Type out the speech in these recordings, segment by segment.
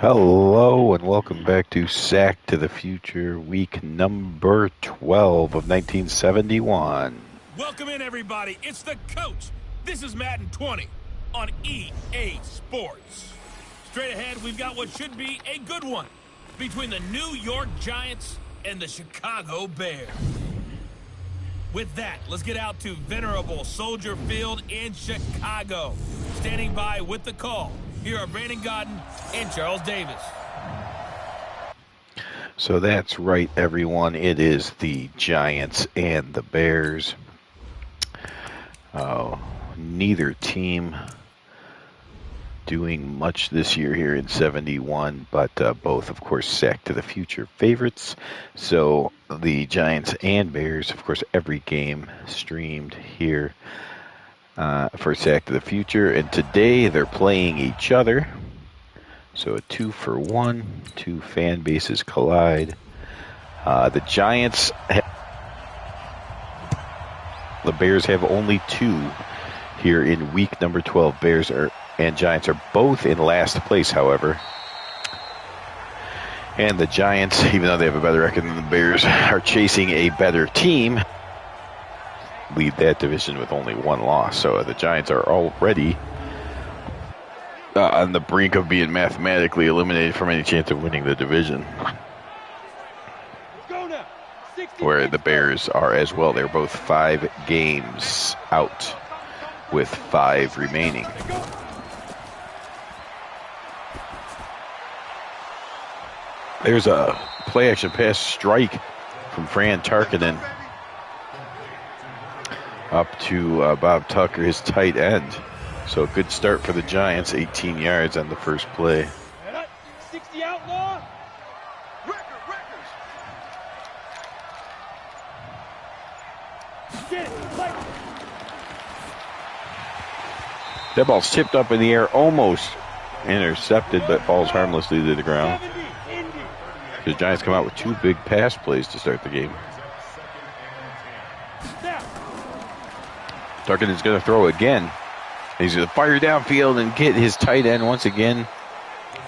Hello and welcome back to Sack to the Future, week number 12 of 1971. Welcome in, everybody. It's the coach. This is Madden 20 on EA Sports. Straight ahead, we've got what should be a good one between the New York Giants and the Chicago Bears. With that, let's get out to venerable Soldier Field in Chicago. Standing by with the call, here are Brandon Godden and Charles Davis. So that's right, everyone. It is the Giants and the Bears. Neither team doing much this year here in 71, but both, of course, Sack to the Future favorites. So the Giants and Bears, of course, every game streamed here for Sack to the Future. And today they're playing each other. So a 2-for-1, two fan bases collide. The Giants, the Bears have only two here in week number 12. Bears and Giants are both in last place, however. And the Giants, even though they have a better record than the Bears, are chasing a better team. Lead that division with only one loss. So the Giants are already on the brink of being mathematically eliminated from any chance of winning the division. Where the Bears are as well. They're both 5 games out with 5 remaining. There's a play action pass strike from Fran Tarkenton up to Bob Tucker, his tight end. So a good start for the Giants, 18 yards on the first play. 60 outlaw. That ball's tipped up in the air, almost intercepted, but falls harmlessly to the ground. The Giants come out with 2 big pass plays to start the game. Tarkenton's going to throw again. He's going to fire downfield and get his tight end once again,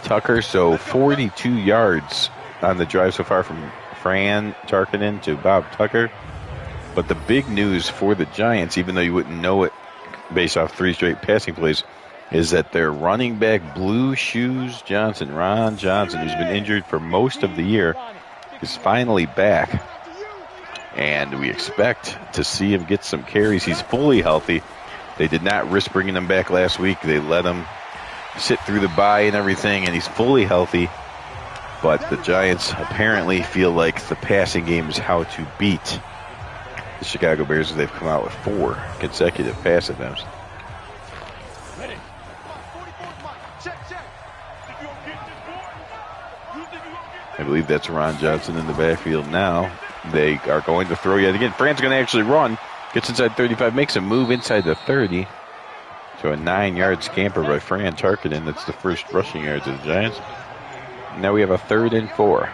Tucker. So 42 yards on the drive so far from Fran Tarkenton to Bob Tucker. But the big news for the Giants, even though you wouldn't know it based off 3 straight passing plays, is that their running back, Blue Shoes Johnson, Ron Johnson, who's been injured for most of the year, is finally back. And we expect to see him get some carries. He's fully healthy. They did not risk bringing him back last week. They let him sit through the bye and everything, and he's fully healthy. But the Giants apparently feel like the passing game is how to beat the Chicago Bears, as they've come out with 4 consecutive pass attempts. I believe that's Ron Johnson in the backfield now. They are going to throw yet again. Fran's going to actually run. Gets inside 35, makes a move inside the 30. So a 9-yard scamper by Fran Tarkenton. That's the first rushing yards of the Giants. Now we have a 3rd and 4.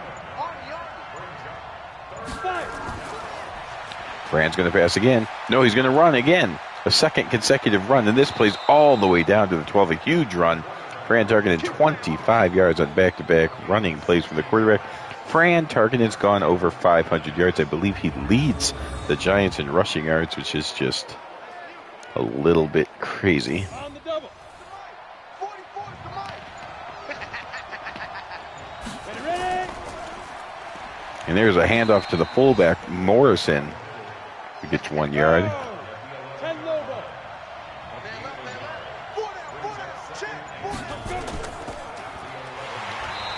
Fran's going to pass again. No, he's going to run again. A second consecutive run. And this plays all the way down to the 12. A huge run. Fran Tarkenton 25 yards on back-to-back running plays from the quarterback. Fran Tarkenton's gone over 500 yards. I believe he leads the Giants in rushing yards, which is just a little bit crazy. And there's a handoff to the fullback, Morrison, who gets 1 yard.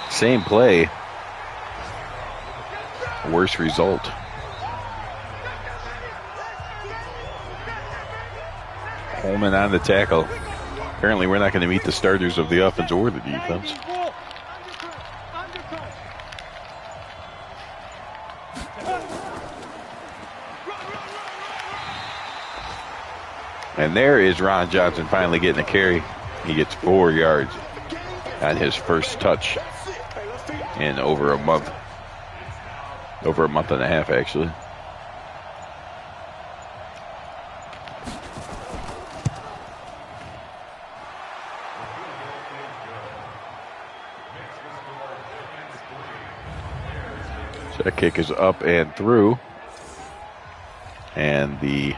Same play. Worse result. Holman on the tackle. Apparently we're not going to meet the starters of the offense or the defense. And there is Ron Johnson finally getting a carry. He gets 4 yards on his first touch in over a month. Over a month and a half, actually. So that kick is up and through. And the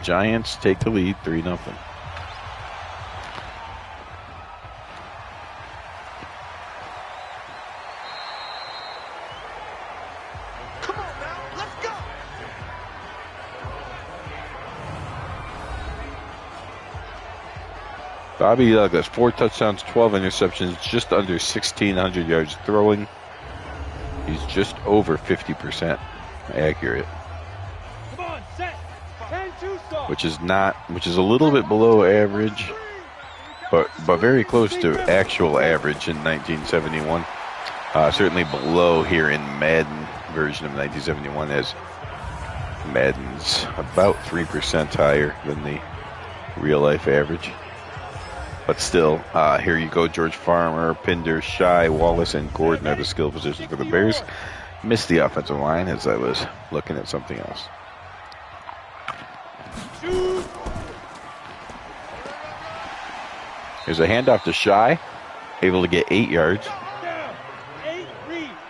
Giants take the lead 3-0. Bobby Douglas, 4 touchdowns, 12 interceptions, just under 1,600 yards throwing. He's just over 50% accurate, Come on, set. 10-2 stop. which is a little bit below average, but very close to actual average in 1971. Certainly below here in Madden version of 1971, as Madden's about 3% higher than the real life average. But still, here you go. George Farmer, Pinder, Shy, Wallace, and Gordon are the skill positions for the Bears. Missed the offensive line as I was looking at something else. Here's a handoff to Shy, able to get 8 yards.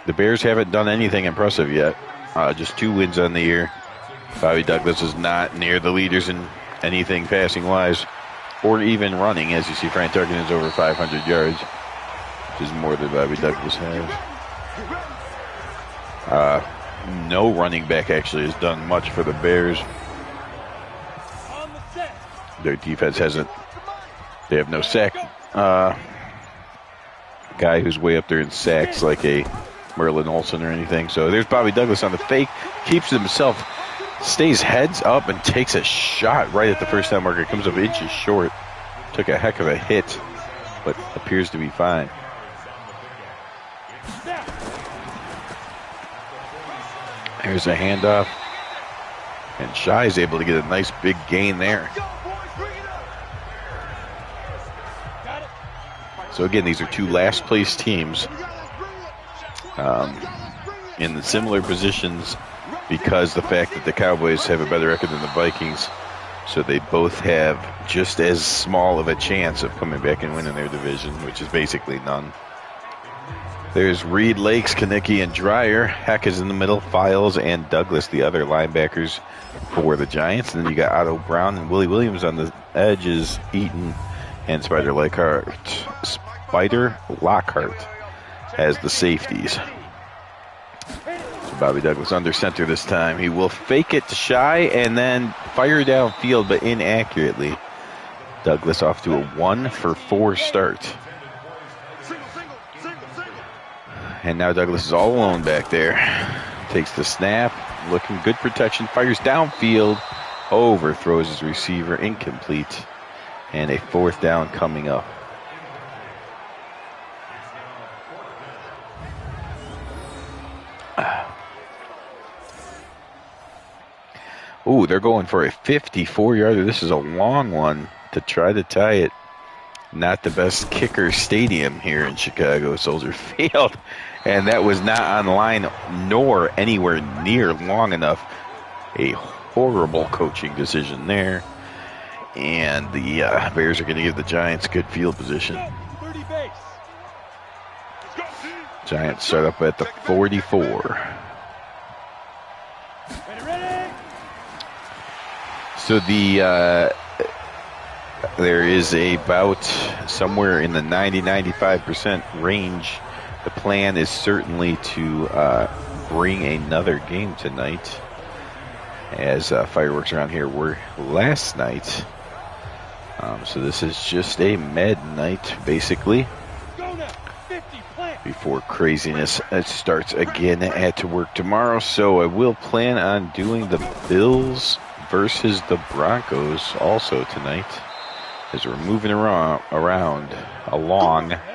The Bears haven't done anything impressive yet. Just 2 wins on the year. Bobby Douglas is not near the leaders in anything passing-wise, or even running. As you see, Frank Tarkenton is over 500 yards, which is more than Bobby Douglas has. No running back actually has done much for the Bears. Their defense they have no sack guy who's way up there in sacks like a Merlin Olsen or anything. So there's Bobby Douglas on the fake, keeps himself, stays heads up and takes a shot right at the first down marker. Comes up inches short. Took a heck of a hit, but appears to be fine. Here's a handoff. And Shy is able to get a nice big gain there. So again, these are 2 last place teams in the similar positions, because the fact that the Cowboys have a better record than the Vikings, so they both have just as small of a chance of coming back and winning their division, which is basically none. There's Reed, Lakes, Kanicki, and Dreyer. Heck is in the middle, Files and Douglas, the other linebackers for the Giants. And then you got Otto Brown and Willie Williams on the edges, Eaton and Spider Lockhart as the safeties. So Bobby Douglas under center this time. He will fake it to Shy and then fire downfield, but inaccurately. Douglas off to a 1-for-4 start. And now Douglas is all alone back there. Takes the snap, looking good protection, fires downfield, overthrows his receiver, incomplete, and a 4th down coming up. Ooh, they're going for a 54-yarder. This is a long one to try to tie it. Not the best kicker stadium here in Chicago, Soldier Field. And that was not on line nor anywhere near long enough. A horrible coaching decision there. And the Bears are going to give the Giants good field position. Giants start up at the 44. So there is about somewhere in the 90-95% range. The plan is certainly to bring another game tonight, as fireworks around here were last night. So this is just a med night, basically, before craziness starts again at work tomorrow. So I will plan on doing the Bills versus the Broncos also tonight, as we're moving along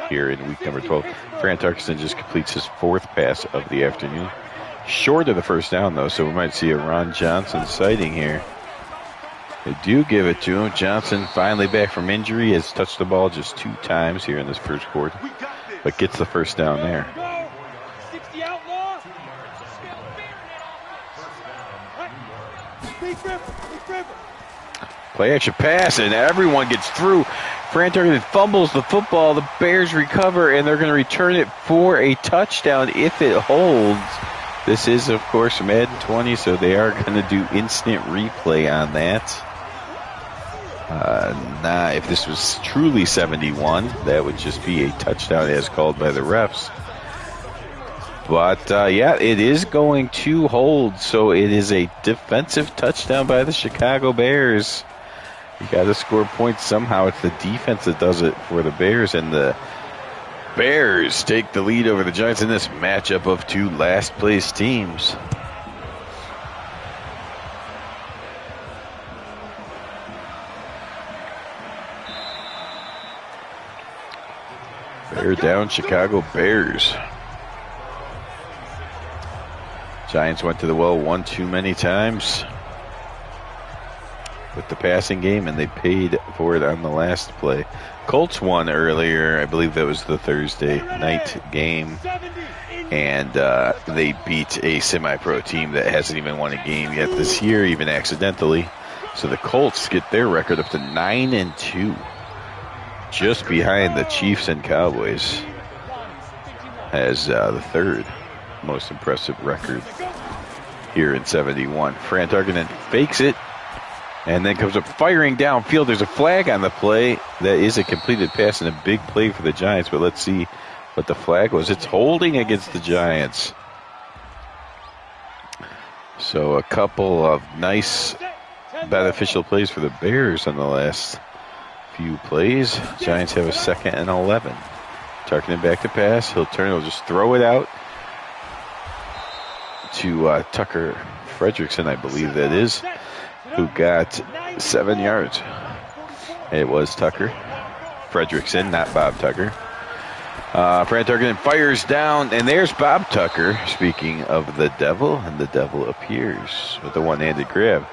here in week number 12. Fran Tarkenton just completes his 4th pass of the afternoon. Short of the first down, though, so we might see a Ron Johnson sighting here. They do give it to him. Johnson, finally back from injury, has touched the ball just 2 times here in this first quarter, but gets the first down there. Play action pass, and everyone gets through. Fran Tarkenton fumbles the football. The Bears recover, and they're going to return it for a touchdown if it holds. This is, of course, Madden 20, so they are going to do instant replay on that. If this was truly 71, that would just be a touchdown as called by the refs. But, yeah, it is going to hold, so it is a defensive touchdown by the Chicago Bears. You got to score points somehow. It's the defense that does it for the Bears, and the Bears take the lead over the Giants in this matchup of two last-place teams. Bear down, Chicago Bears. Giants went to the well one too many times with the passing game, and they paid for it on the last play. Colts won earlier. I believe that was the Thursday night game. And they beat a semi-pro team that hasn't even won a game yet this year, even accidentally. So the Colts get their record up to 9-2. Just behind the Chiefs and Cowboys as the third most impressive record here in 71. Fran Tarkenton fakes it and then comes up firing downfield. There's a flag on the play. That is a completed pass and a big play for the Giants, but let's see what the flag was. It's holding against the Giants. So a couple of nice beneficial plays for the Bears on the last few plays. Giants have a 2nd and 11. Tarkenton back to pass. He'll just throw it out to Tucker Fredrickson, I believe that is, who got 7 yards. It was Tucker Fredrickson, not Bob Tucker. Fran Tarkenton fires down, and there's Bob Tucker, speaking of the devil, and the devil appears with a one-handed grab.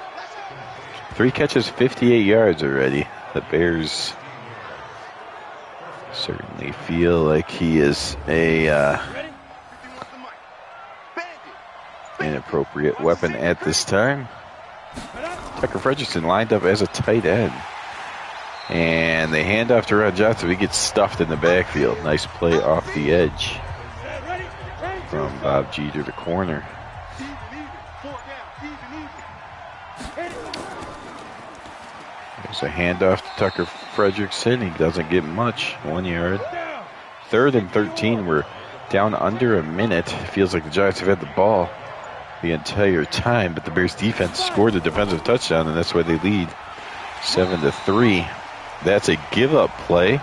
3 catches, 58 yards already. The Bears certainly feel like he is a inappropriate weapon at this time. Tucker Fredrickson lined up as a tight end. And they hand off to Rod Johnson. He gets stuffed in the backfield. Nice play off the edge from Bob Jeter, the corner. There's a handoff to Tucker Fredrickson. He doesn't get much. 1 yard. 3rd and 13. We're down under a minute. Feels like the Giants have had the ball the entire time, but the Bears defense scored a defensive touchdown, and that's why they lead 7-3. That's a give-up play.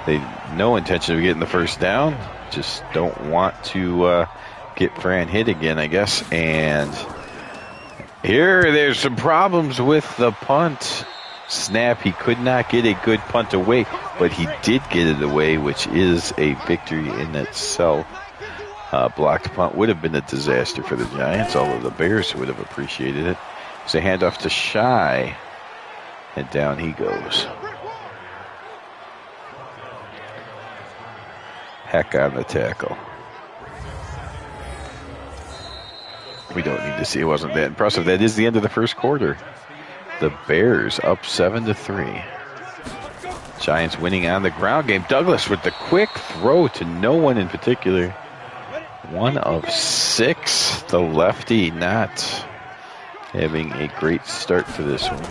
They no intention of getting the first down. Just don't want to get Fran hit again, I guess. And there's some problems with the punt snap. He could not get a good punt away, but he did get it away, which is a victory in itself. Blocked punt would have been a disaster for the Giants, although the Bears would have appreciated it. It's a handoff to Shy, and down he goes. Heck on the tackle. We don't need to see. It wasn't that impressive. That is the end of the first quarter. The Bears up 7-3. Giants winning on the ground game. Douglas with the quick throw to no one in particular. 1 of 6. The lefty not having a great start to this one.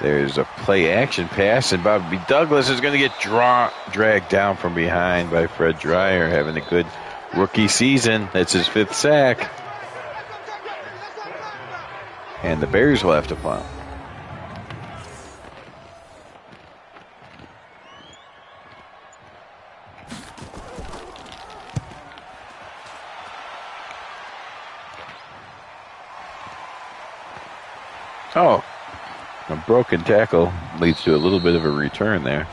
There's a play action pass, and Bobby Douglas is going to get dragged down from behind by Fred Dreyer, having a good rookie season. That's his 5th sack. And the Bears will have to punt. Oh, a broken tackle leads to a little bit of a return there.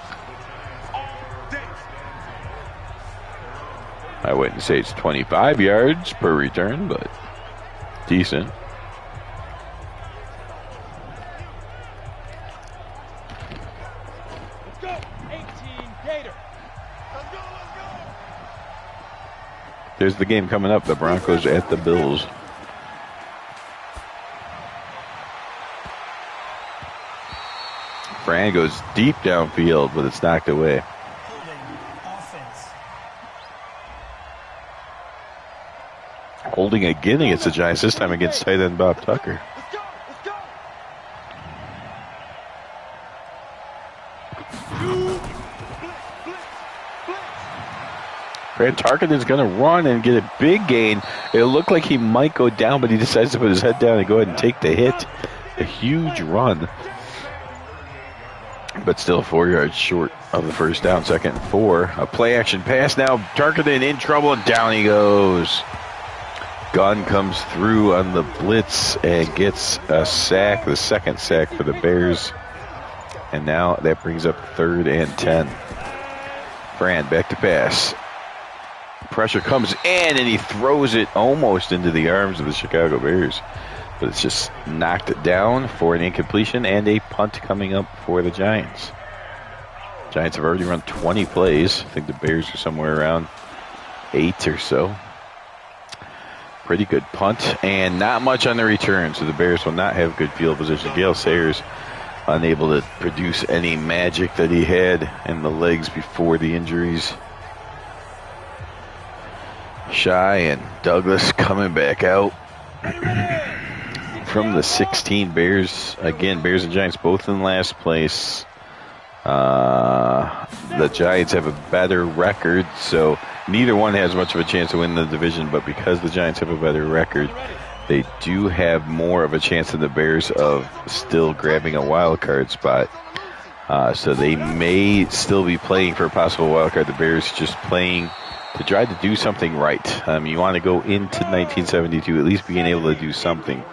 I wouldn't say it's 25 yards per return, but decent. Let's go, 18 Gator. There's the game coming up. The Broncos at the Bills. Fran goes deep downfield, but it's knocked away. Holding again against the Giants, this time against tight end Bob Tucker. Fran Tarkenton's going to run and get a big gain. It looked like he might go down, but he decides to put his head down and go ahead and take the hit. A huge run. But still 4 yards short of the first down, 2nd and 4. A play action pass now. Tarkenton in trouble and down he goes. Gunn comes through on the blitz and gets a sack, the 2nd sack for the Bears. And now that brings up 3rd and 10. Fran back to pass. Pressure comes in and he throws it almost into the arms of the Chicago Bears. But it's just knocked down for an incompletion and a punt coming up for the Giants. Giants have already run 20 plays. I think the Bears are somewhere around 8 or so. Pretty good punt and not much on the return, so the Bears will not have good field position. Gale Sayers unable to produce any magic that he had in the legs before the injuries. Shy and Douglas coming back out from the 16. Bears, again, Bears and Giants both in last place. The Giants have a better record, so neither one has much of a chance to win the division, but because the Giants have a better record, they do have more of a chance than the Bears of still grabbing a wild card spot. So they may still be playing for a possible wild card. The Bears just playing to try to do something right. You want to go into 1972 at least being able to do something.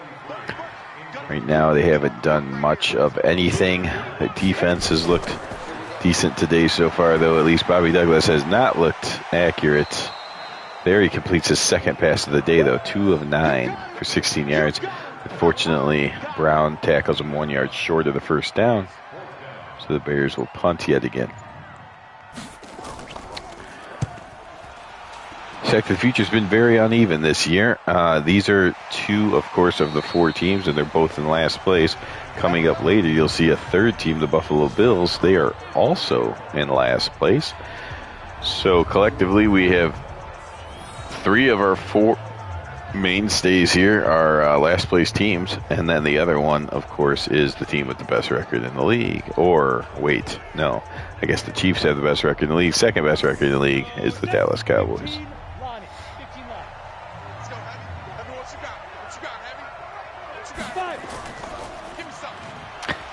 Right now they haven't done much of anything. The defense has looked decent today so far, though. At least Bobby Douglas has not looked accurate. There he completes his 2nd pass of the day, though. 2 of 9 for 16 yards. Unfortunately, Brown tackles him 1 yard short of the first down. So the Bears will punt yet again. Sack to the Future's been very uneven this year. These are 2, of course, of the 4 teams, and they're both in last place. Coming up later, you'll see a 3rd team, the Buffalo Bills. They are also in last place. So collectively, we have 3 of our 4 mainstays here are last place teams, and then the other one, of course, is the team with the best record in the league. Or, wait, no. I guess the Chiefs have the best record in the league. 2nd best record in the league is the Dallas Cowboys.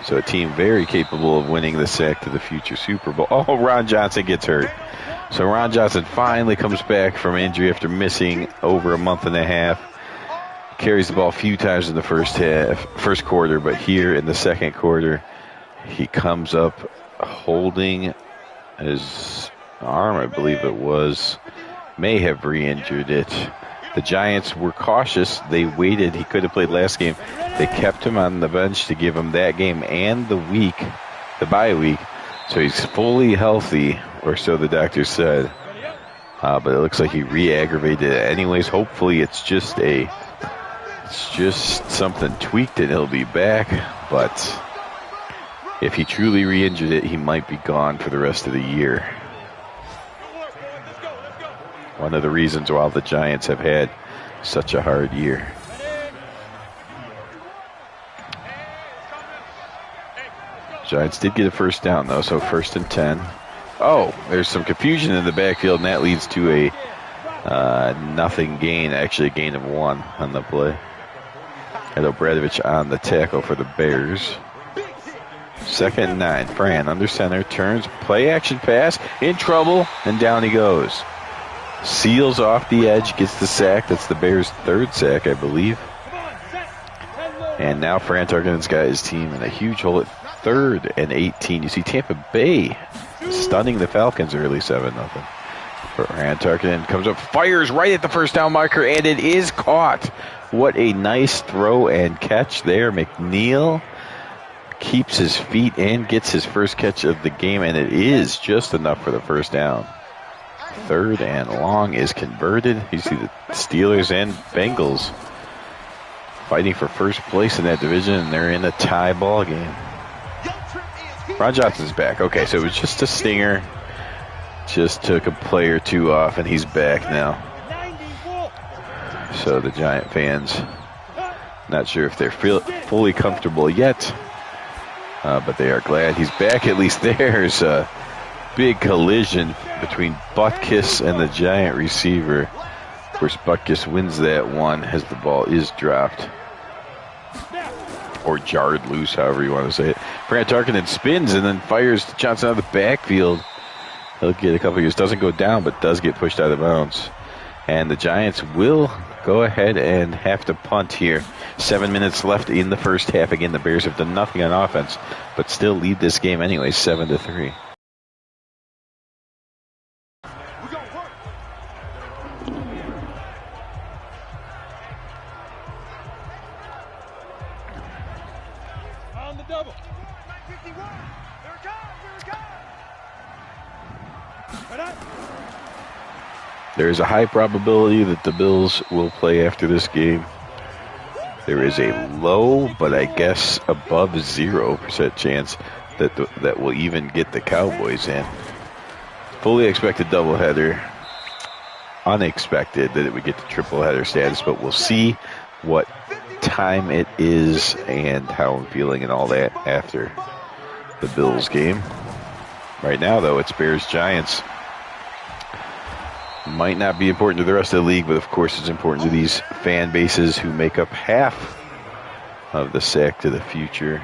So a team very capable of winning the Sack to the Future Super Bowl. Oh, Ron Johnson gets hurt. So Ron Johnson finally comes back from injury after missing over a month and a half. Carries the ball a few times in the first quarter, but here in the 2nd quarter, he comes up holding his arm, I believe it was. May have re-injured it. The Giants were cautious. They waited. He could have played last game. They kept him on the bench to give him that game and the bye week. So he's fully healthy, or so the doctor said. But it looks like he re-aggravated it anyways. Hopefully it's just something tweaked and he'll be back. But if he truly re-injured it, he might be gone for the rest of the year. One of the reasons why the Giants have had such a hard year. Giants did get a first down, though, so 1st and 10. Oh, there's some confusion in the backfield, and that leads to a nothing gain, actually a gain of 1 on the play. And Obradovich on the tackle for the Bears. 2nd and 9. Fran under center, turns, play action pass, in trouble, and down he goes. Seals off the edge, gets the sack. That's the Bears' 3rd sack, I believe. And now Fran Tarkenton's got his team in a huge hole at 3rd and 18. You see Tampa Bay stunning the Falcons early 7-0. Fran Tarkenton comes up, fires right at the first down marker, and it is caught. What a nice throw and catch there. McNeil keeps his feet and gets his first catch of the game, and it is just enough for the first down. 3rd and long is converted. You see the Steelers and Bengals fighting for first place in that division, and they're in a tie ball game. Ron Johnson's back. Okay, so it was just a stinger. Just took a play or 2 off, and he's back now. So the Giant fans, not sure if they're fully comfortable yet, but they are glad he's back. At least there's a big collision between Butkus and the Giant receiver. Of course, Butkus wins that one as the ball is dropped. Or jarred loose, however you want to say it. Fran Tarkenton spins and then fires Johnson out of the backfield. He'll get a couple of years. Doesn't go down, but does get pushed out of bounds. And the Giants will go ahead and have to punt here. 7 minutes left in the first half. Again, the Bears have done nothing on offense, but still lead this game anyway, 7-3. On the double. There is a high probability that the Bills will play after this game. There is a low, but I guess above 0% chance that will even get the Cowboys in. Fully expected doubleheader. Unexpected that it would get the tripleheader status, but we'll see what time it is and how I'm feeling and all that after the Bills game. Right now, though, it's Bears-Giants. Might not be important to the rest of the league, but of course it's important to these fan bases who make up half of the sack to the future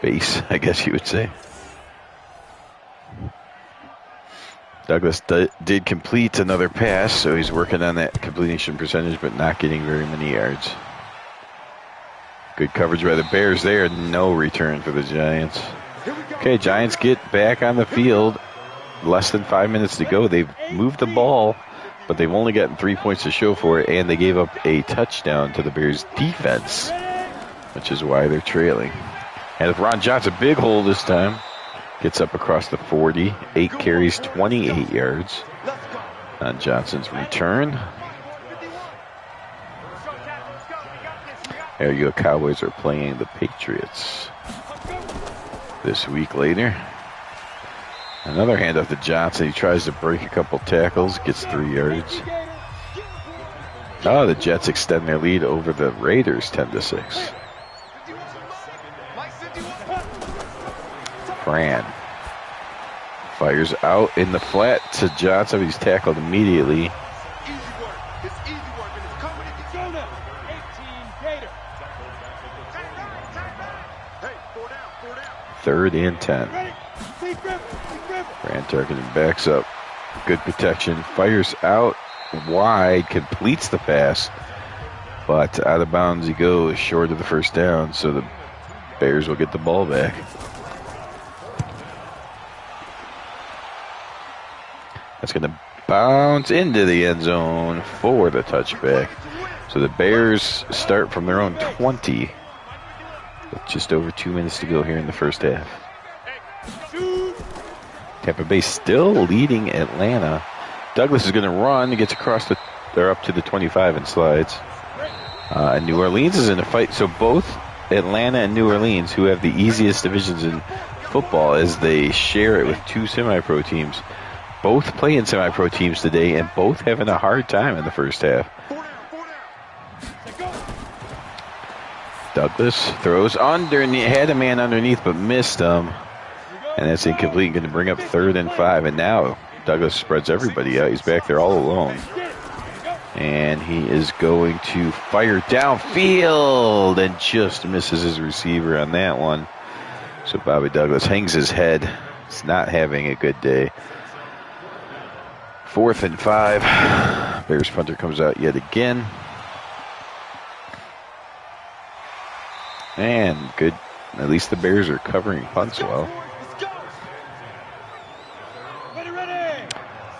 base, I guess you would say. Douglas did complete another pass, so he's working on that completion percentage, but not getting very many yards. Good coverage by the Bears there. No return for the Giants. Okay, Giants get back on the field. Less than 5 minutes to go. They've moved the ball, but they've only gotten 3 points to show for it, and they gave up a touchdown to the Bears defense, which is why they're trailing. And if Ron Johnson, big hole this time, gets up across the 40. 8 carries, 28 yards on Johnson's return. There you go. Cowboys are playing the Patriots this week later. Another handoff to Johnson. He tries to break a couple tackles, gets 3 yards. Oh, the Jets extend their lead over the Raiders 10-6. Fran fires out in the flat to Johnson. He's tackled immediately. Third and 10. Fran Tarkenton backs up. Good protection. Fires out wide. Completes the pass. But out of bounds he goes, short of the first down. So the Bears will get the ball back. That's going to bounce into the end zone for the touchback. So the Bears start from their own 20. With just over 2 minutes to go here in the first half. Tampa Bay still leading Atlanta. Douglas is going to run. He gets across they're up to the 25 and slides. And New Orleans is in a fight. So both Atlanta and New Orleans, who have the easiest divisions in football as they share it with 2 semi-pro teams, both play in semi-pro teams today and both having a hard time in the first half. Douglas throws underneath, had a man underneath, but missed him. And that's incomplete. Going to bring up 3rd and 5. And now Douglas spreads everybody out. He's back there all alone. And he is going to fire downfield and just misses his receiver on that one. So Bobby Douglas hangs his head. He's not having a good day. 4th and 5. Bears punter comes out yet again. And good. At least the Bears are covering punts well.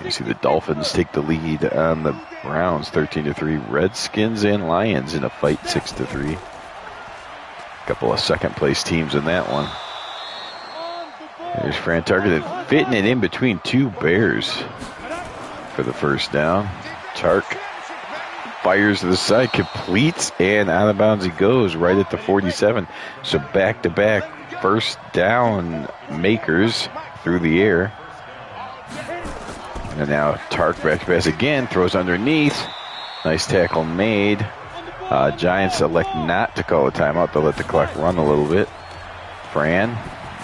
You see the Dolphins take the lead on the Browns 13-3. Redskins and Lions in a fight 6-3. A couple of second place teams in that one. There's Fran Tarkenton fitting it in between 2 Bears for the first down. Tark fires to the side, completes, and out of bounds he goes right at the 47. So back-to-back first down makers through the air. And now Tark back to pass again, throws underneath. Nice tackle made. Giants elect not to call a timeout. They'll let the clock run a little bit. Fran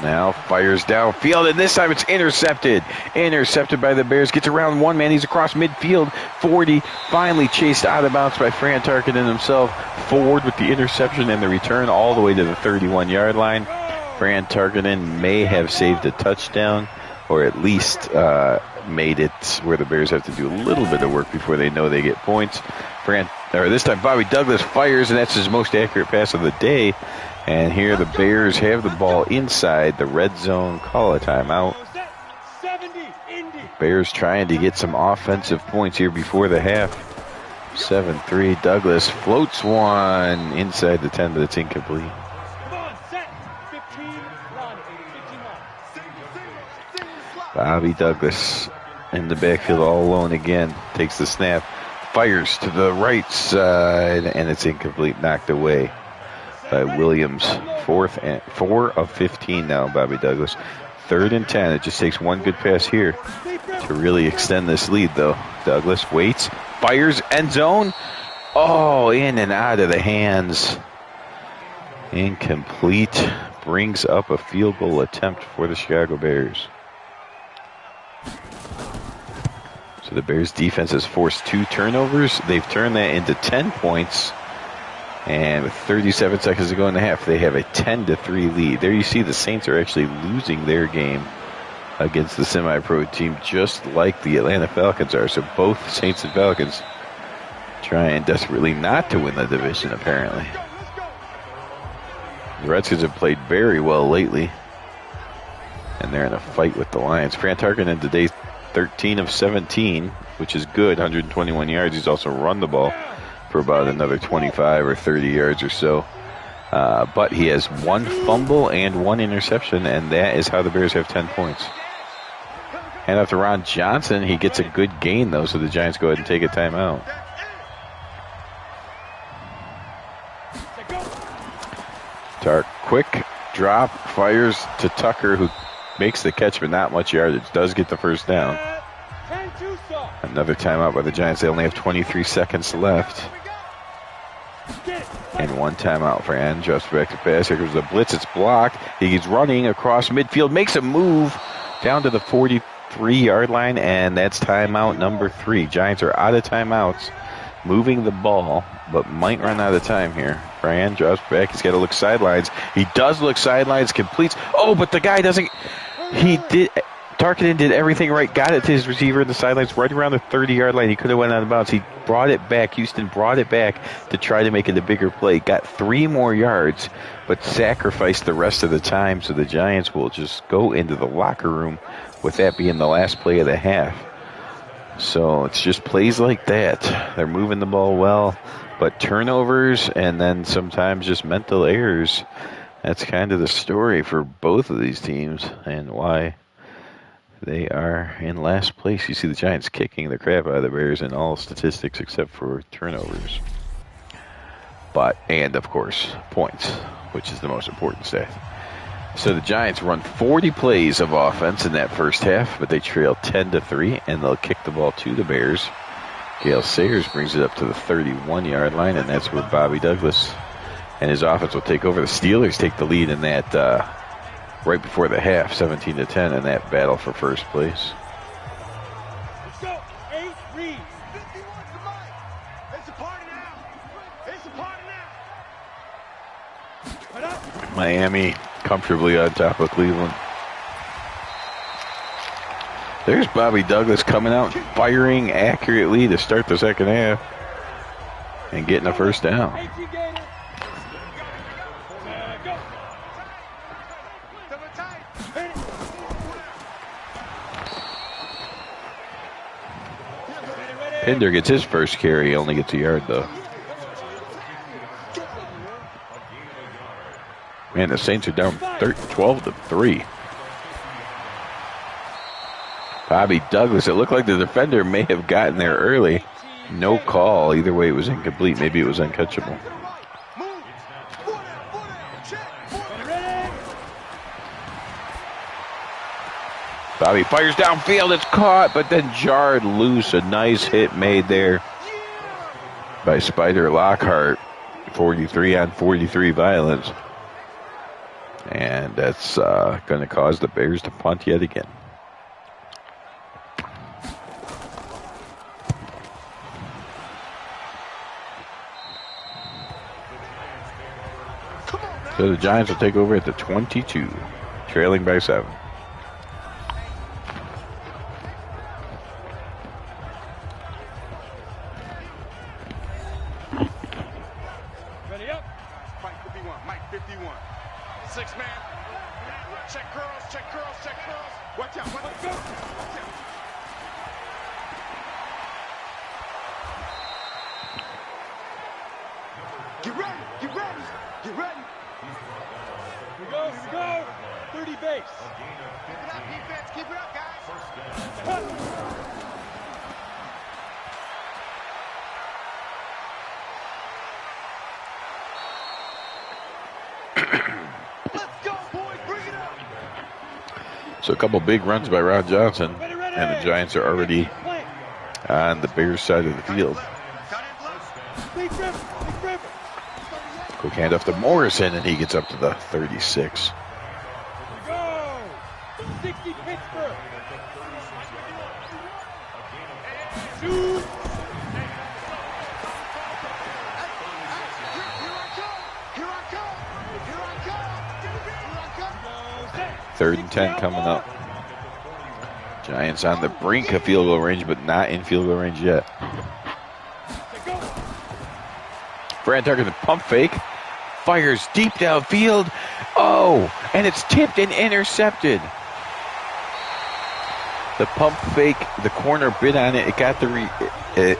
now fires downfield, and this time it's intercepted. Intercepted by the Bears. Gets around one man. He's across midfield. 40. Finally chased out of bounds by Fran Tarkenton himself. Forward with the interception and the return all the way to the 31-yard line. Fran Tarkenton may have saved a touchdown, or at least made it where the Bears have to do a little bit of work before they know they get points. This time Bobby Douglas fires, and that's his most accurate pass of the day. And here the Bears have the ball inside the red zone. Call a timeout. Bears trying to get some offensive points here before the half. 7-3. Douglas floats one inside the 10, but it's incomplete. Bobby Douglas in the backfield all alone again. Takes the snap. Fires to the right side, and it's incomplete. Knocked away by Williams. 4 of 15 now, Bobby Douglas. 3rd and 10. It just takes one good pass here to really extend this lead, though. Douglas waits, fires, end zone. Oh, in and out of the hands. Incomplete. Brings up a field goal attempt for the Chicago Bears. So the Bears defense has forced 2 turnovers. They've turned that into 10 points. And with 37 seconds to go in the half, they have a 10-3 lead. There you see the Saints are actually losing their game against the semi-pro team, just like the Atlanta Falcons are. So both Saints and Falcons trying desperately not to win the division, apparently. The Redskins have played very well lately, and they're in a fight with the Lions. Fran Tarkenton today, 13 of 17, which is good, 121 yards. He's also run the ball for about another 25 or 30 yards or so. But he has 1 fumble and 1 interception, and that is how the Bears have 10 points. And after Ron Johnson, he gets a good gain, though, so the Giants go ahead and take a timeout. Tark, quick drop, fires to Tucker, who makes the catch, but not much yardage. Does get the first down. Another timeout by the Giants. They only have 23 seconds left. And 1 timeout for Fran. Drops back to pass. Here comes the blitz. It's blocked. He's running across midfield. Makes a move down to the 43-yard line. And that's timeout number 3. Giants are out of timeouts. Moving the ball, but might run out of time here. Fran drops back. He's got to look sidelines. He does look sidelines. Completes. Oh, but the guy doesn't. He did. Tarkenton did everything right. Got it to his receiver in the sidelines right around the 30-yard line. He could have went out of bounds. He brought it back. Houston brought it back to try to make it a bigger play. Got 3 more yards, but sacrificed the rest of the time. So the Giants will just go into the locker room with that being the last play of the half. So it's just plays like that. They're moving the ball well, but turnovers and then sometimes just mental errors. That's kind of the story for both of these teams and why they are in last place. You see the Giants kicking the crap out of the Bears in all statistics except for turnovers. And, of course, points, which is the most important stat. So the Giants run 40 plays of offense in that first half, but they trail 10-3, and they'll kick the ball to the Bears. Gale Sayers brings it up to the 31-yard line, and that's where Bobby Douglas and his offense will take over. The Steelers take the lead in that right before the half, 17-10, in that battle for first place. Let's go. 8 reads. 51 to Mike. It's a party now. It's a party now. Miami comfortably on top of Cleveland. There's Bobby Douglas coming out, firing accurately to start the second half and getting a first down. Pinder gets his first carry. He only gets a yard, though. Man, the Saints are down 12-3. Bobby Douglas, it looked like the defender may have gotten there early. No call. Either way, it was incomplete. Maybe it was uncatchable. Bobby fires downfield. It's caught, but then jarred loose. A nice hit made there by Spider Lockhart. 43 on 43 violence. And that's going to cause the Bears to punt yet again. So the Giants will take over at the 22, trailing by 7. Ready up. Mike 51, Mike 51. 6 man. Check girls, check girls, check girls. Watch out, let's go. Watch out. Get ready, get ready, get ready. Here we go, here we go. 30 base. Keep it up, defense, keep it up, guys. Let's go, boys, bring it up. So a couple big runs by Ron Johnson, and the Giants are already on the Bears side of the field. Quick handoff to Morrison, and he gets up to the 36. Go! 60 Pittsburgh. 2. Here I come. 3rd and 10 coming up. Giants on the brink of field goal range, but not in field goal range yet. Fran Tucker, the pump fake, fires deep downfield. Oh, and it's tipped and intercepted. The pump fake, the corner bit on it. It got it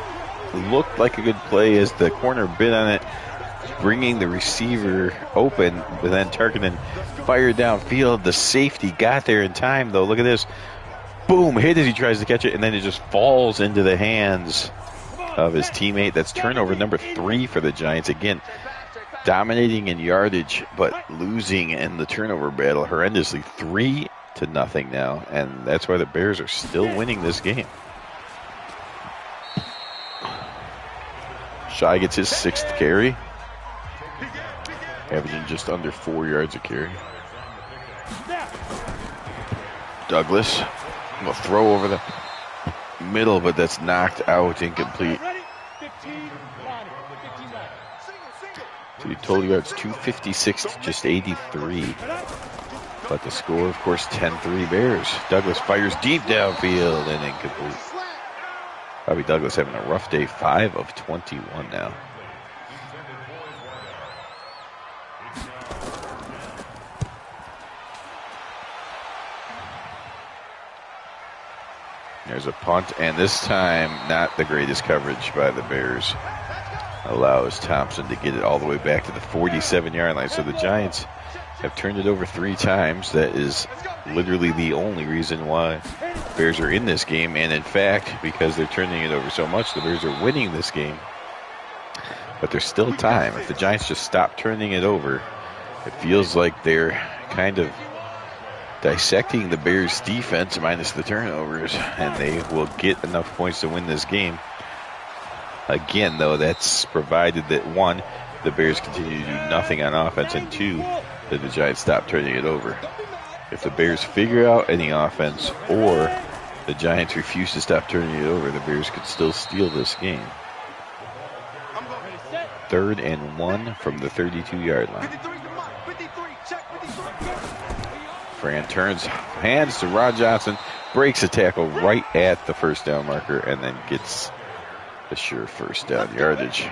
looked like a good play as the corner bit on it, bringing the receiver open. But then Tarkinen fired downfield. The safety got there in time, though. Look at this. Boom, hit as he tries to catch it, and then it just falls into the hands of his teammate. That's turnover number 3 for the Giants. Again, dominating in yardage, but losing in the turnover battle horrendously. 3-0 now, and that's why the Bears are still winning this game. Shai gets his 6th carry, averaging just under 4 yards a carry. Douglas will throw over the middle, but that's knocked out, incomplete. So he told you it's 256 to just 83. But the score, of course, 10-3 Bears. Douglas fires deep downfield and incomplete. Bobby Douglas having a rough day, 5 of 21 now. There's a punt, and this time not the greatest coverage by the Bears. Allows Thompson to get it all the way back to the 47-yard line. So the Giants have turned it over 3 times. That is literally the only reason why Bears are in this game. And in fact, because they're turning it over so much, the Bears are winning this game. But there's still time. If the Giants just stop turning it over, it feels like they're kind of dissecting the Bears' defense minus the turnovers, and they will get enough points to win this game. Again, though, that's provided that, 1, the Bears continue to do nothing on offense, and 2, that the Giants stop turning it over. If the Bears figure out any offense, or the Giants refuse to stop turning it over, the Bears could still steal this game. 3rd and 1 from the 32-yard line. Fran turns hands to Ron Johnson, breaks a tackle right at the first down marker, and then gets the sure first down yardage.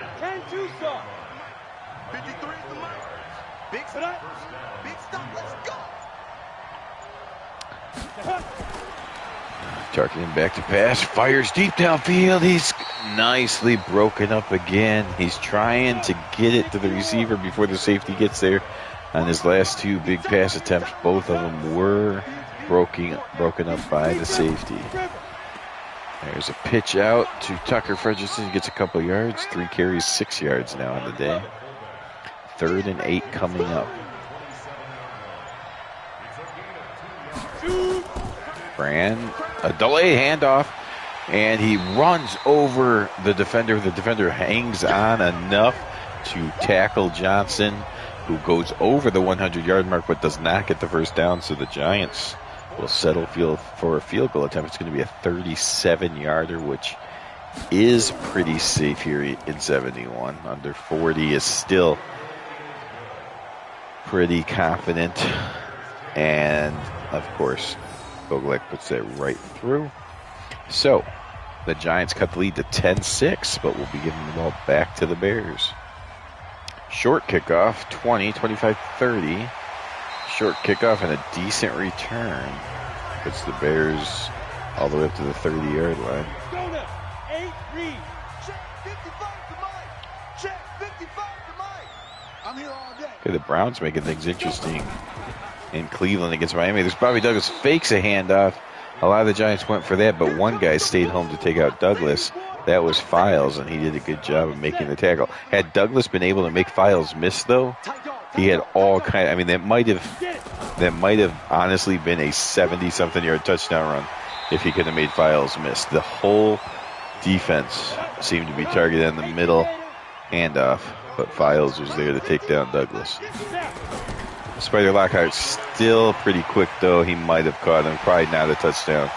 Tarkinen back to pass, fires deep downfield. He's nicely broken up again. He's trying to get it to the receiver before the safety gets there. On his last 2 big pass attempts, both of them were broken up by the safety. There's a pitch out to Tucker Fredrickson. He gets a couple yards, 3 carries, 6 yards now on the day. 3rd and 8 coming up. Fran, a delayed handoff, and he runs over the defender. The defender hangs on enough to tackle Johnson, who goes over the 100-yard mark but does not get the first down. So the Giants will settle for a field goal attempt. It's going to be a 37-yarder, which is pretty safe here in 71. Under 40 is still pretty confident. And, of course, Boglek puts that right through. So the Giants cut the lead to 10-6, but we'll be giving the ball back to the Bears. Short kickoff, 20, 25, 30. Short kickoff and a decent return. Puts the Bears all the way up to the 30-yard line. Go to 8 read. Check 55 to Mike. Check 55 to Mike. I'm here all day. Okay, the Browns making things interesting in Cleveland against Miami. There's Bobby Douglas fakes a handoff. A lot of the Giants went for that, but one guy stayed home to take out Douglas. That was Files, and he did a good job of making the tackle. Had Douglas been able to make Files miss, though, he had all kind. I mean, that might have honestly been a 70-something yard touchdown run if he could have made Files miss. The whole defense seemed to be targeted in the middle handoff, but Files was there to take down Douglas. Spider Lockhart's still pretty quick, though. He might have caught him. Probably not a touchdown.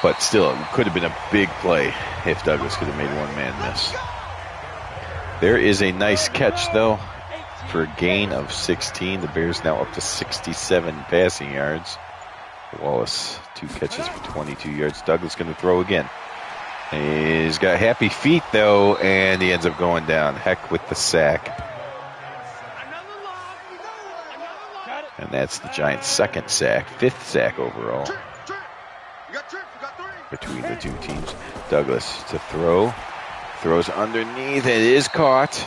But still, it could have been a big play if Douglas could have made one man miss. There is a nice catch, though, for a gain of 16. The Bears now up to 67 passing yards. Wallace, 2 catches for 22 yards. Douglas going to throw again. He's got happy feet, though, and he ends up going down. Heck with the sack. And that's the Giants' second sack, 5th sack overall between the two teams. Douglas to throw. Throws underneath. It is caught.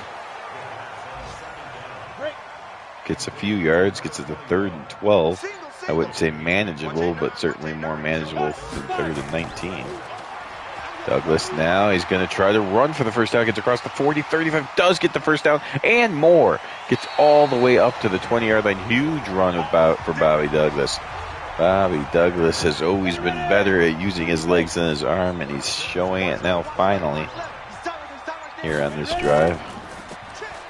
Gets a few yards. Gets it to 3rd and 12. I wouldn't say manageable, but certainly more manageable than 3rd and 19. Douglas now, he's going to try to run for the first down. Gets across the 40, 35, does get the first down and more. Gets all the way up to the 20-yard line. Huge run for Bobby Douglas. Bobby Douglas has always been better at using his legs than his arm, and he's showing it now finally here on this drive.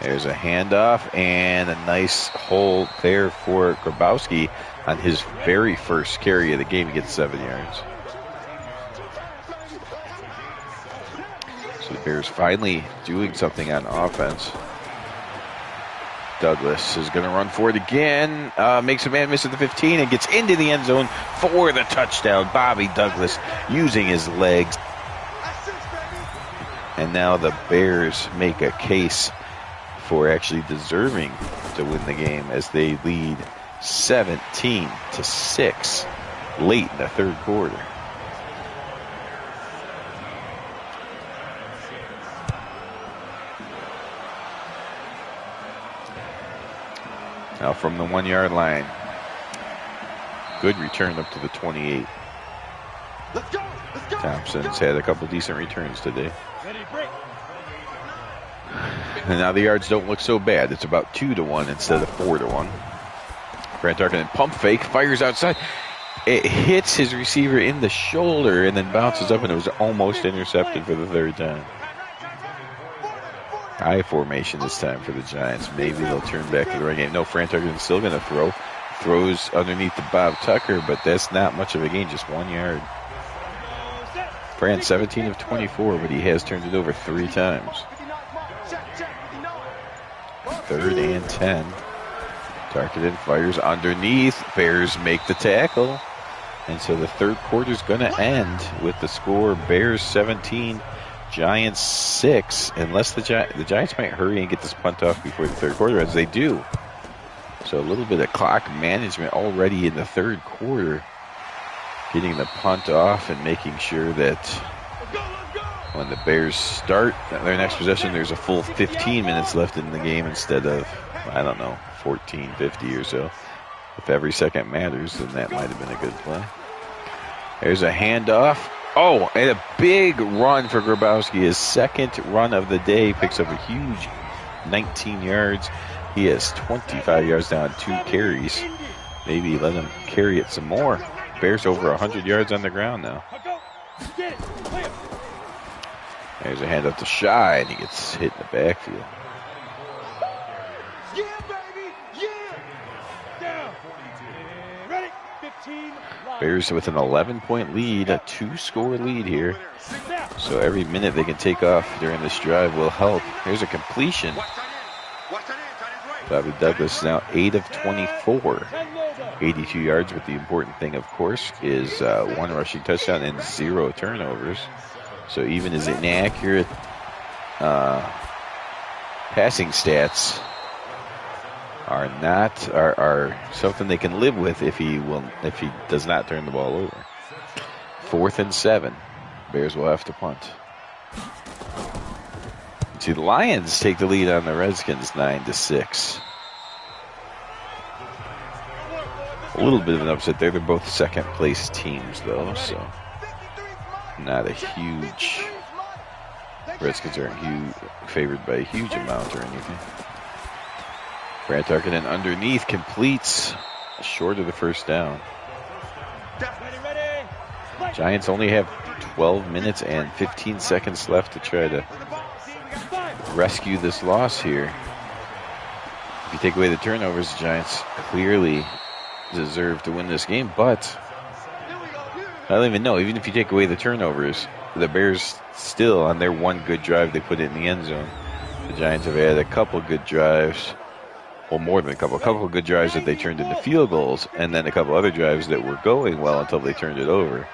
There's a handoff and a nice hold there for Grabowski on his very first carry of the game. He gets 7 yards. So the Bears finally doing something on offense. Douglas is going to run for it again. Makes a man miss at the 15 and gets into the end zone for the touchdown. Bobby Douglas using his legs. And now the Bears make a case for actually deserving to win the game as they lead 17-6 late in the 3rd quarter. Now from the 1-yard line. Good return up to the 28. Let's go. Thompson's had a couple decent returns today. And now the yards don't look so bad. It's about 2-1 instead of 4-1. Grant Tarkin pump fake, fires outside. It hits his receiver in the shoulder and then bounces up, and it was almost intercepted for the 3rd time. I formation this time for the Giants. Maybe they'll turn back to the run game. No, Fran Tarken's still going to throw. Throws underneath the Bob Tucker, but that's not much of a gain, just 1 yard. Fran 17 of 24, but he has turned it over 3 times. 3rd and 10. Tarkenton fires underneath. Bears make the tackle. And so the 3rd quarter is going to end with the score Bears 17, Giants 6, unless the Giants might hurry and get this punt off before the 3rd quarter, as they do. So a little bit of clock management already in the 3rd quarter, getting the punt off and making sure that when the Bears start their next possession, there's a full 15 minutes left in the game instead of, I don't know, 14, 50 or so. If every second matters, then that might have been a good play. There's a handoff. Oh, and a big run for Grabowski. His 2nd run of the day, picks up a huge 19 yards. He has 25 yards down, 2 carries. Maybe let him carry it some more. Bears over 100 yards on the ground now. There's a handoff to Shy, and he gets hit in the backfield. Bears with an 11-point lead, a 2-score lead here. So every minute they can take off during this drive will help. Here's a completion. Bobby Douglas now 8 of 24. 82 yards, but the important thing, of course, is 1 rushing touchdown and 0 turnovers. So even his inaccurate passing stats are something they can live with if he does not turn the ball over. 4th and 7. Bears will have to punt. See, the Lions take the lead on the Redskins 9-6. A little bit of an upset there. They're both second-place teams, though, so not a huge. Redskins aren't favored by a huge amount or anything. Brad Tarkenton underneath completes, short of the first down. Giants only have 12 minutes and 15 seconds left to try to rescue this loss here. If you take away the turnovers, the Giants clearly deserve to win this game, but I don't even know. Even if you take away the turnovers, the Bears still, on their one good drive they put it in the end zone. The Giants have had a couple good drives. Well, more than a couple of good drives that they turned into field goals, and then a couple other drives that were going well until they turned it over.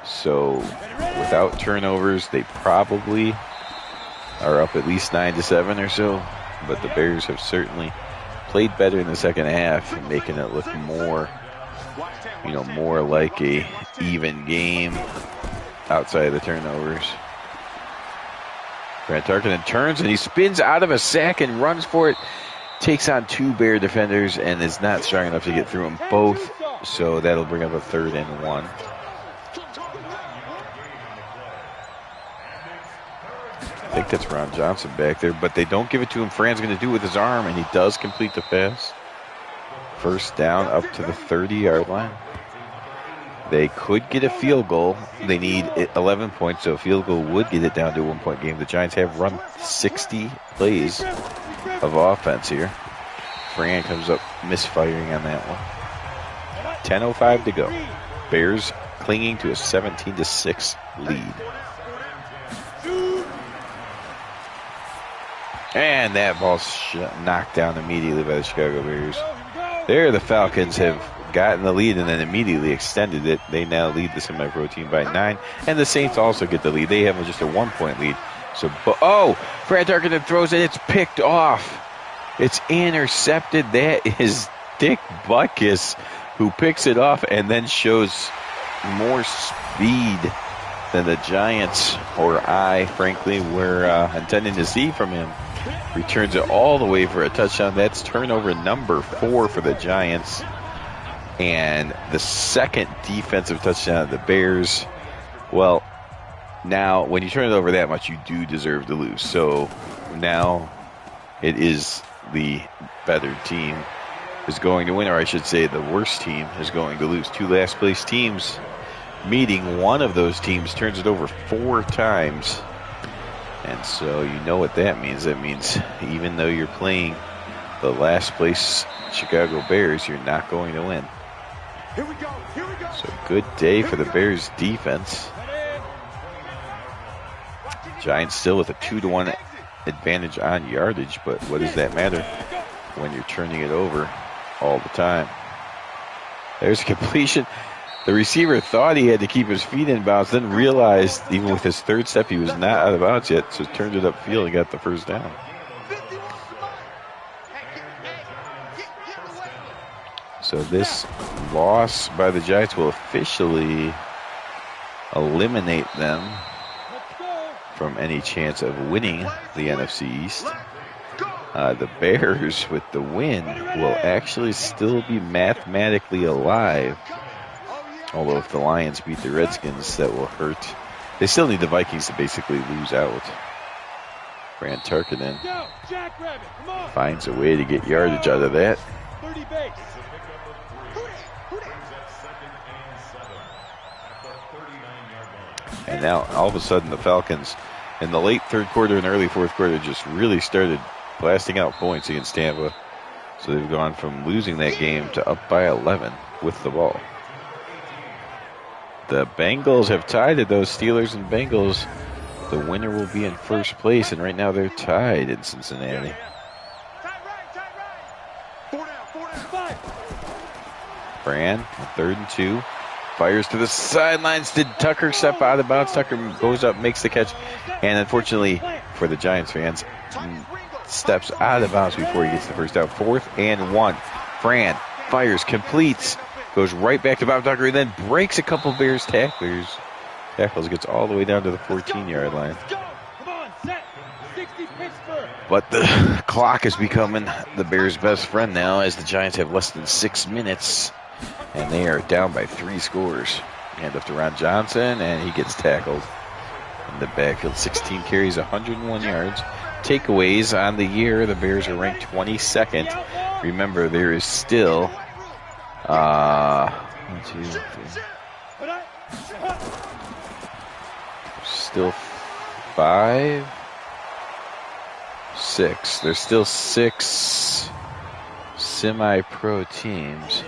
So without turnovers, they probably are up at least 9-7 or so. But the Bears have certainly played better in the second half, making it look more like a even game outside of the turnovers. Grant Tarkenton turns and he spins out of a sack and runs for it. Takes on 2 Bear defenders and is not strong enough to get through them both. So that'll bring up a 3rd and 1. I think that's Ron Johnson back there, but they don't give it to him. Fran's going to do it with his arm, and he does complete the pass. First down up to the 30-yard line. They could get a field goal. They need 11 points, so a field goal would get it down to a 1-point game. The Giants have run 60 plays of offense here. Fran comes up misfiring on that one. 10:05 to go. Bears clinging to a 17-6 lead. And that ball's knocked down immediately by the Chicago Bears. There, the Falcons have gotten the lead and then immediately extended it. They now lead the semi-pro team by 9. And the Saints also get the lead. They have just a 1-point lead. So, Fran Tarkenton throws it. It's picked off. It's intercepted. That is Dick Butkus who picks it off and then shows more speed than the Giants, or I, frankly, were intending to see from him. Returns it all the way for a touchdown. That's turnover number 4 for the Giants. And the second defensive touchdown of the Bears. Well, now, when you turn it over that much, you do deserve to lose. So now it is the better team is going to win, or I should say the worst team is going to lose. 2 last-place teams meeting. One of those teams turns it over 4 times. And so you know what that means. That means even though you're playing the last-place Chicago Bears, you're not going to win. Here we go. So good day for the Bears defense. Giants still with a 2-1 advantage on yardage, but what does that matter when you're turning it over all the time? There's a completion. The receiver thought he had to keep his feet in bounds, then realized even with his 3rd step he was not out of bounds yet, so turned it upfield and got the first down. So this loss by the Giants will officially eliminate them from any chance of winning the NFC East. The Bears, with the win, will actually still be mathematically alive. Although if the Lions beat the Redskins, that will hurt. They still need the Vikings to basically lose out. Brant Tarkenton finds a way to get yardage out of that. And now, all of a sudden, the Falcons, in the late third quarter and early fourth quarter, just really started blasting out points against Tampa. So they've gone from losing that game to up by 11 with the ball. The Bengals have tied it, those Steelers and Bengals. The winner will be in first place, and right now they're tied in Cincinnati. Fran, 3rd and 2. Fires to the sidelines. Did Tucker step out of bounds? Tucker goes up, makes the catch, and unfortunately for the Giants fans, steps out of bounds before he gets the first down. 4th and 1. Fran fires, completes, goes right back to Bob Tucker, and then breaks a couple Bears tackles, gets all the way down to the 14-yard line. But the clock is becoming the Bears' best friend now, as the Giants have less than 6 minutes, and they are down by 3 scores. Hand up to Ron Johnson, and he gets tackled in the backfield. 16 carries, 101 yards. Takeaways on the year, the Bears are ranked 22nd. Remember, there is still 1, 2, 3. Still 5, 6. There's still 6 semi-pro teams.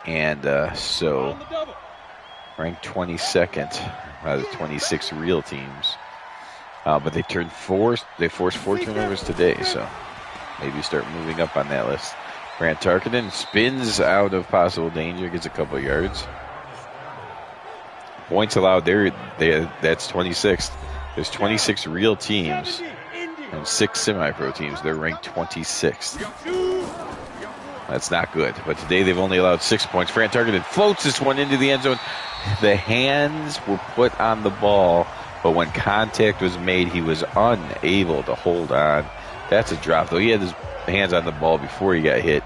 And so, ranked 22nd out of 26 real teams. But they forced 4 turnovers today, so maybe start moving up on that list. Grant Tarkenton spins out of possible danger, gets a couple yards. Points allowed there, that's 26th. There's 26 real teams and 6 semi-pro teams. They're ranked 26th. That's not good. But today they've only allowed 6 points. Grant Tarkenton floats this one into the end zone. The hands were put on the ball, but when contact was made, he was unable to hold on. That's a drop, though. He had his hands on the ball before he got hit.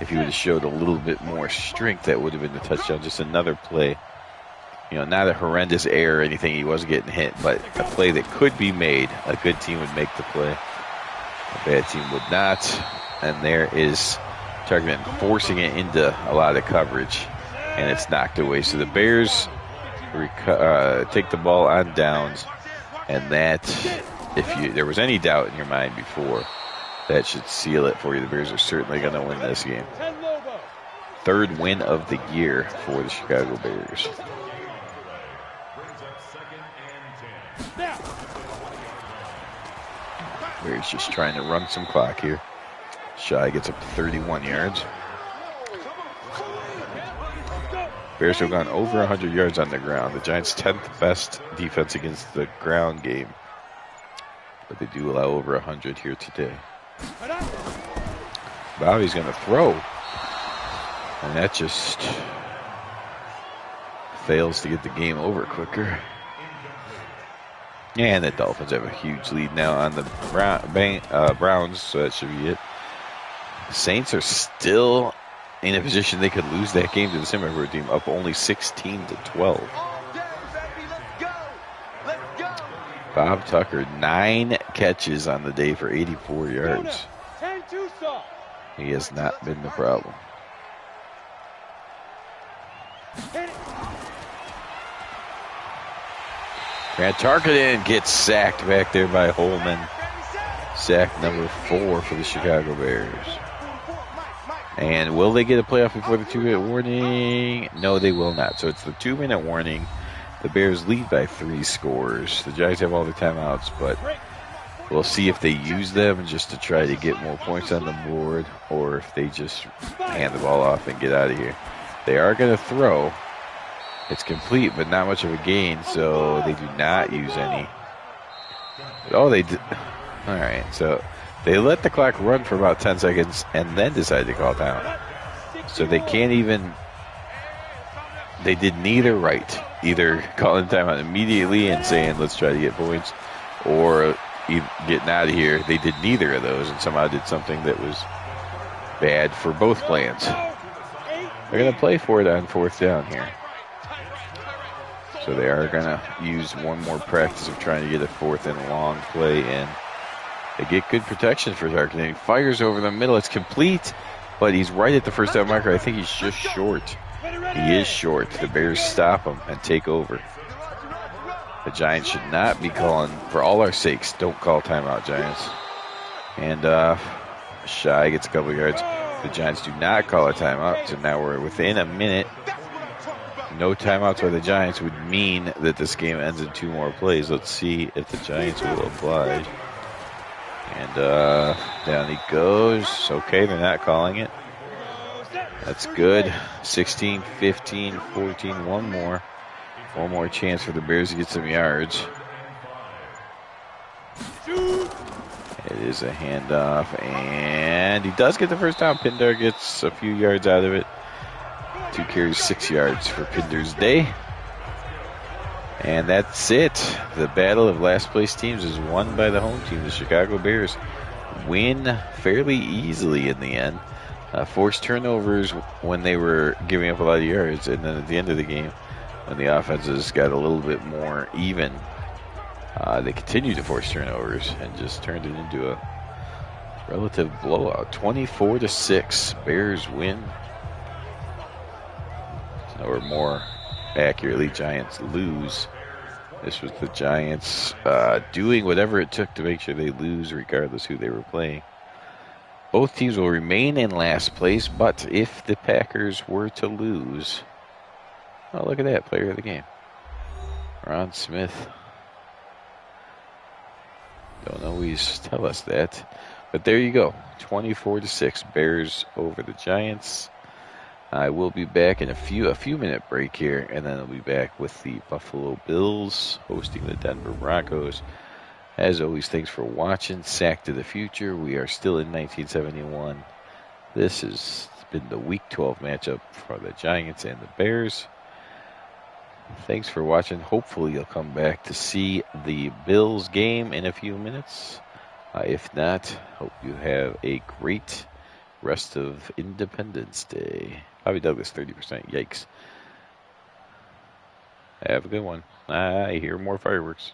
If he would have showed a little bit more strength, that would have been the touchdown. Just another play. You know, not a horrendous error or anything. He wasn't getting hit, but a play that could be made. A good team would make the play. A bad team would not. And there is Tarkenton forcing it into a lot of coverage, and it's knocked away. So the Bears take the ball on downs, and that, if there was any doubt in your mind before, that should seal it for you. The Bears are certainly going to win this game. 3rd win of the year for the Chicago Bears. Bears just trying to run some clock here. Shy gets up to 31 yards. Bears have gone over 100 yards on the ground. The Giants' 10th best defense against the ground game. But they do allow over 100 here today. Bobby's going to throw. And that just fails to get the game over quicker. And the Dolphins have a huge lead now on the Browns, so that should be it. The Saints are still in a position they could lose that game to the semi-pro team, up only 16-12. Bob Tucker, 9 catches on the day for 84 yards. He has not been the problem. Grant Tarkenton gets sacked back there by Holman. Sack number 4 for the Chicago Bears. And will they get a playoff before the 2-minute warning? No, they will not. So it's the 2-minute warning. The Bears lead by 3 scores. The Giants have all their timeouts, but we'll see if they use them just to try to get more points on the board, or if they just hand the ball off and get out of here. They are going to throw. It's complete, but not much of a gain, so they do not use any. Oh, they did. All right, so they let the clock run for about 10 seconds and then decide to call time. So they can't even. They did neither right. Either calling timeout immediately and saying, let's try to get points, or getting out of here. They did neither of those and somehow did something that was bad for both plans. They're going to play for it on 4th down here. So they are going to use one more practice of trying to get a 4th and long play in. They get good protection for Tarkenton. He fires over the middle. It's complete. but he's right at the first down marker. I think he's just short. He is short. The Bears stop him and take over. The Giants should not be calling, for all our sakes, don't call timeout, Giants. And Shy gets a couple yards. The Giants do not call a timeout, so now we're within a minute. No timeouts by the Giants would mean that this game ends in 2 more plays. Let's see if the Giants will oblige. And down he goes. Okay, they're not calling it. That's good. 16, 15, 14, one more. One more chance for the Bears to get some yards. It is a handoff, and he does get the first down. Pindar gets a few yards out of it. 2 carries, 6 yards for Pindar's day. And that's it. The battle of last place teams is won by the home team. The Chicago Bears win fairly easily in the end. Forced turnovers when they were giving up a lot of yards, and then at the end of the game, when the offenses got a little bit more even, they continued to force turnovers and just turned it into a relative blowout. 24-6, Bears win. Or more accurately, Giants lose. This was the Giants doing whatever it took to make sure they lose, regardless who they were playing. Both teams will remain in last place, but if the Packers were to lose, oh, look at that, player of the game, Ron Smith. Don't always tell us that, but there you go. 24-6, Bears over the Giants. I will be back in a few minute break here, and then I'll be back with the Buffalo Bills hosting the Denver Broncos. As always, thanks for watching Sack to the Future. We are still in 1971. This has been the Week 12 matchup for the Giants and the Bears. Thanks for watching. Hopefully you'll come back to see the Bills game in a few minutes. If not, hope you have a great rest of Independence Day. Bobby Douglas, 30%. Yikes. Have a good one. I hear more fireworks.